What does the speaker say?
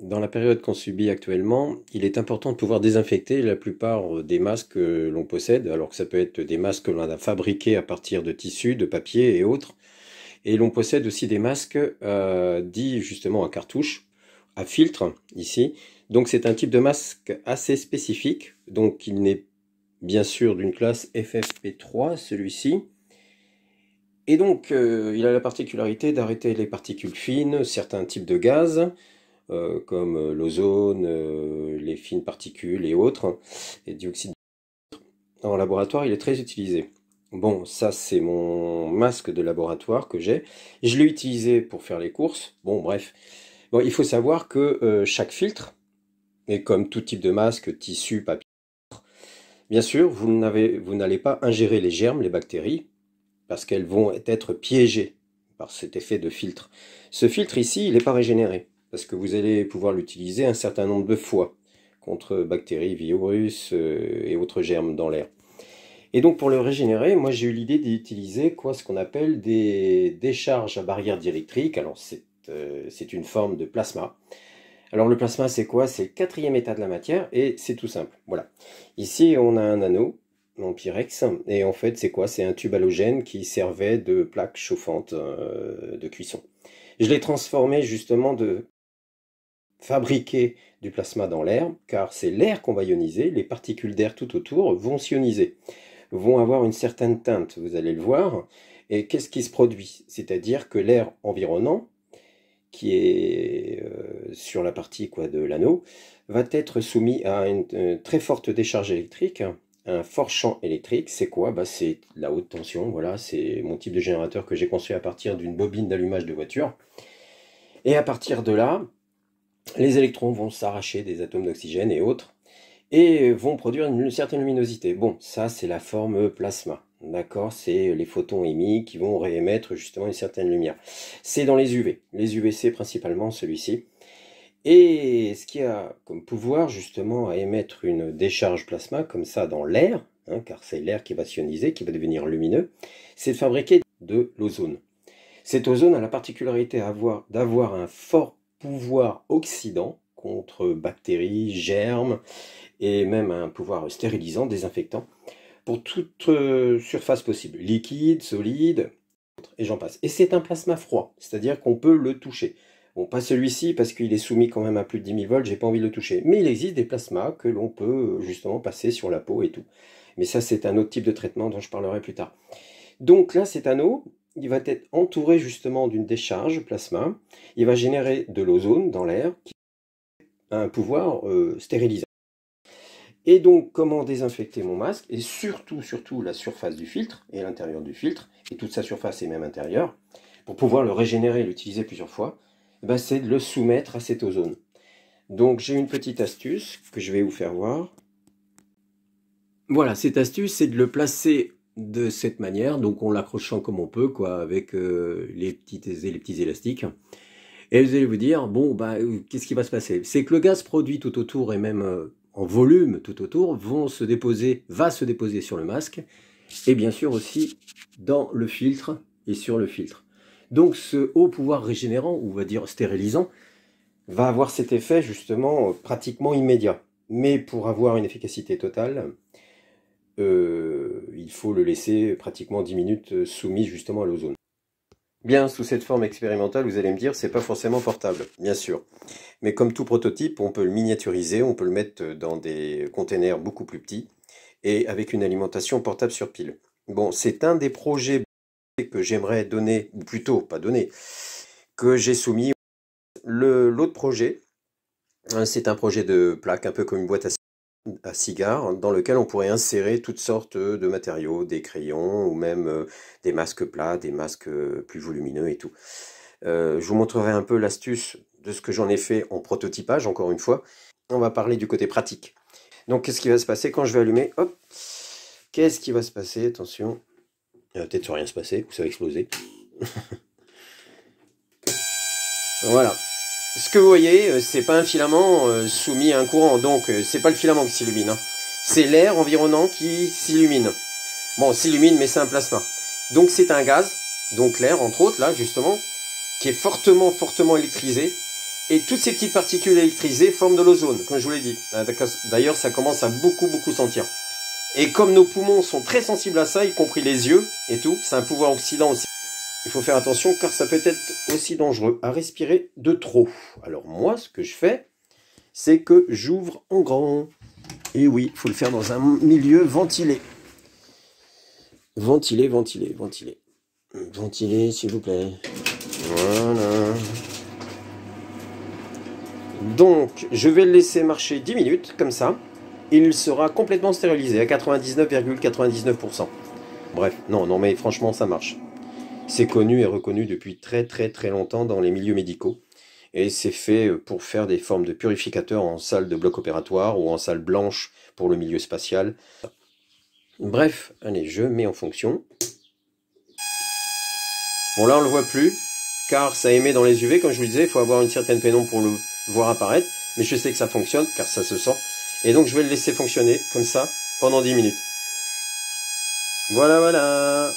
Dans la période qu'on subit actuellement, il est important de pouvoir désinfecter la plupart des masques que l'on possède, alors que ça peut être des masques que l'on a fabriqués à partir de tissus, de papier et autres. Et l'on possède aussi des masques dits justement à cartouche, à filtre ici. Donc c'est un type de masque assez spécifique, donc il n'est bien sûr d'une classe FFP3, celui-ci. Et donc il a la particularité d'arrêter les particules fines, certains types de gaz, comme l'ozone, les fines particules et autres, et dioxyde. En laboratoire, il est très utilisé. Bon, ça c'est mon masque de laboratoire que j'ai. Je l'ai utilisé pour faire les courses. Bon, bref. Bon, il faut savoir que chaque filtre, et comme tout type de masque, tissu, papier, bien sûr, vous n'allez pas ingérer les germes, les bactéries, parce qu'elles vont être piégées par cet effet de filtre. Ce filtre ici, il n'est pas régénéré, parce que vous allez pouvoir l'utiliser un certain nombre de fois contre bactéries, virus et autres germes dans l'air. Et donc pour le régénérer, moi j'ai eu l'idée d'utiliser ce qu'on appelle des décharges à barrière diélectrique. Alors c'est une forme de plasma. Alors le plasma c'est quoi? C'est le quatrième état de la matière et c'est tout simple. Voilà. Ici on a un anneau en Pyrex et en fait c'est quoi? C'est un tube halogène qui servait de plaque chauffante de cuisson. Je l'ai transformé justement de fabriquer du plasma dans l'air, car c'est l'air qu'on va ioniser, les particules d'air tout autour vont s'ioniser, vont avoir une certaine teinte, vous allez le voir. Et qu'est-ce qui se produit? C'est-à-dire que l'air environnant, qui est sur la partie de l'anneau, va être soumis à une très forte décharge électrique, un fort champ électrique. C'est quoi? C'est la haute tension, voilà, c'est mon type de générateur que j'ai construit à partir d'une bobine d'allumage de voiture. Et à partir de là, les électrons vont s'arracher des atomes d'oxygène et autres, et vont produire une certaine luminosité. Bon, ça c'est la forme plasma, d'accord? C'est les photons émis qui vont réémettre justement une certaine lumière. C'est dans les UV, les UVC principalement celui-ci. Et ce qui a comme pouvoir justement à émettre une décharge plasma comme ça dans l'air, car c'est l'air qui va s'ioniser, qui va devenir lumineux, c'est de fabriquer de l'ozone. Cet ozone a la particularité d'avoir un fort pouvoir oxydant contre bactéries, germes, et même un pouvoir stérilisant, désinfectant, pour toute surface possible, liquide, solide, et j'en passe. Et c'est un plasma froid, c'est-à-dire qu'on peut le toucher. Bon, pas celui-ci, parce qu'il est soumis quand même à plus de 10 000 volts, j'ai pas envie de le toucher. Mais il existe des plasmas que l'on peut justement passer sur la peau et tout. Mais ça, c'est un autre type de traitement dont je parlerai plus tard. Donc là, cet anneau, il va être entouré justement d'une décharge plasma. Il va générer de l'ozone dans l'air, qui a un pouvoir stérilisant. Et donc, comment désinfecter mon masque, et surtout la surface du filtre, et l'intérieur du filtre, et toute sa surface et même intérieure, pour pouvoir le régénérer et l'utiliser plusieurs fois, c'est de le soumettre à cette ozone. Donc, j'ai une petite astuce que je vais vous faire voir. Voilà, cette astuce, c'est de le placer de cette manière, donc en l'accrochant comme on peut, avec les petits élastiques. Et vous allez vous dire, bon, qu'est-ce qui va se passer? C'est que le gaz produit tout autour, et même en volume tout autour, va se déposer sur le masque, et bien sûr aussi dans le filtre et sur le filtre. Donc ce haut pouvoir régénérant, ou on va dire stérilisant, va avoir cet effet justement pratiquement immédiat. Mais pour avoir une efficacité totale, il faut le laisser pratiquement 10 minutes soumis justement à l'ozone. Bien, sous cette forme expérimentale, vous allez me dire, c'est pas forcément portable, bien sûr. Mais comme tout prototype, on peut le miniaturiser, on peut le mettre dans des containers beaucoup plus petits, et avec une alimentation portable sur pile. Bon, c'est un des projets que j'aimerais donner, ou plutôt, pas donner, que j'ai soumis. L'autre projet, c'est un projet de plaque, un peu comme une boîte à cigares, dans lequel on pourrait insérer toutes sortes de matériaux, des crayons, ou même des masques plats, des masques plus volumineux et tout. Je vous montrerai un peu l'astuce de ce que j'en ai fait en prototypage, encore une fois. On va parler du côté pratique. Donc, qu'est-ce qui va se passer quand je vais allumer? Hop! Qu'est-ce qui va se passer? Attention. Il va peut-être rien se passer, ou ça va exploser. Voilà. Ce que vous voyez, c'est pas un filament soumis à un courant, donc c'est pas le filament qui s'illumine. C'est l'air environnant qui s'illumine. Bon, s'illumine, mais c'est un plasma. Donc c'est un gaz, donc l'air, entre autres, là, justement, qui est fortement électrisé, Et toutes ces petites particules électrisées forment de l'ozone, comme je vous l'ai dit. D'ailleurs, ça commence à beaucoup sentir. Et comme nos poumons sont très sensibles à ça, y compris les yeux et tout, c'est un pouvoir oxydant aussi. Il faut faire attention car ça peut être aussi dangereux à respirer de trop. Alors moi, ce que je fais, c'est que j'ouvre en grand. Et oui, il faut le faire dans un milieu ventilé. Ventilé, s'il vous plaît. Voilà. Donc, je vais le laisser marcher 10 minutes, comme ça. Il sera complètement stérilisé à 99,99%. Bref, non, mais franchement, ça marche. C'est connu et reconnu depuis très longtemps dans les milieux médicaux. Et c'est fait pour faire des formes de purificateurs en salle de bloc opératoire ou en salle blanche pour le milieu spatial. Bref, allez, je mets en fonction. Bon, là, on ne le voit plus, car ça émet dans les UV, comme je vous le disais, il faut avoir une certaine pénombre pour le voir apparaître. Mais je sais que ça fonctionne, car ça se sent. Et donc, je vais le laisser fonctionner, comme ça, pendant 10 minutes. Voilà.